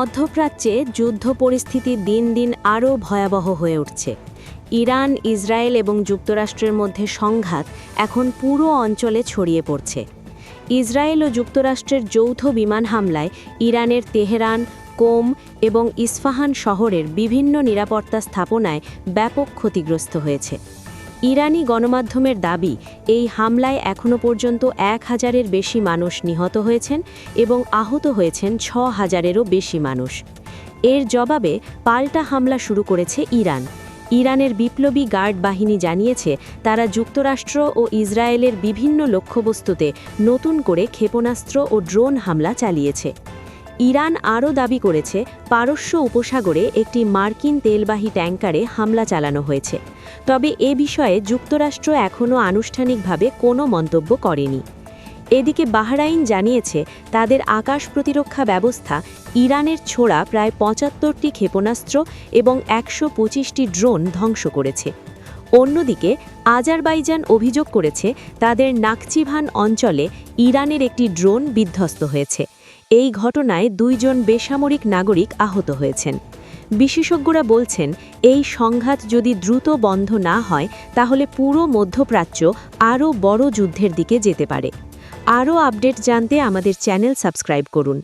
মধ্যপ্রাচ্যে যুদ্ধ পরিস্থিতি দিন দিন আরও ভয়াবহ হয়ে উঠছে। ইরান, ইসরায়েল এবং যুক্তরাষ্ট্রের মধ্যে সংঘাত এখন পুরো অঞ্চলে ছড়িয়ে পড়ছে। ইসরায়েল ও যুক্তরাষ্ট্রের যৌথ বিমান হামলায় ইরানের তেহরান, কোম এবং ইস্ফাহান শহরের বিভিন্ন নিরাপত্তা স্থাপনায় ব্যাপক ক্ষতিগ্রস্ত হয়েছে। ইরানি গণমাধ্যমের দাবি, এই হামলায় এখনও পর্যন্ত 1000-এর বেশি মানুষ নিহত হয়েছেন এবং আহত হয়েছেন 6000-এরও বেশি মানুষ। এর জবাবে পাল্টা হামলা শুরু করেছে ইরান। ইরানের বিপ্লবী গার্ড বাহিনী জানিয়েছে তারা যুক্তরাষ্ট্র ও ইসরায়েলের বিভিন্ন লক্ষ্যবস্তুতে নতুন করে ক্ষেপণাস্ত্র ও ড্রোন হামলা চালিয়েছে। ইরান আরও দাবি করেছে পারস্য উপসাগরে একটি মার্কিন তেলবাহী ট্যাঙ্কারে হামলা চালানো হয়েছে, তবে এ বিষয়ে যুক্তরাষ্ট্র এখনও আনুষ্ঠানিকভাবে কোনো মন্তব্য করেনি। এদিকে বাহরাইন জানিয়েছে তাদের আকাশ প্রতিরক্ষা ব্যবস্থা ইরানের ছোড়া প্রায় 75টি ক্ষেপণাস্ত্র এবং 125টি ড্রোন ধ্বংস করেছে। অন্যদিকে আজারবাইজান অভিযোগ করেছে তাদের নাকচিভান অঞ্চলে ইরানের একটি ড্রোন বিধ্বস্ত হয়েছে। এই ঘটনায় 2 জন বেসামরিক নাগরিক আহত হয়েছেন। বিশেষজ্ঞরা বলছেন এই সংঘাত যদি দ্রুত বন্ধ না হয় তাহলে পুরো মধ্যপ্রাচ্য আরও বড় যুদ্ধের দিকে যেতে পারে। আরও আপডেট জানতে আমাদের চ্যানেল সাবস্ক্রাইব করুন।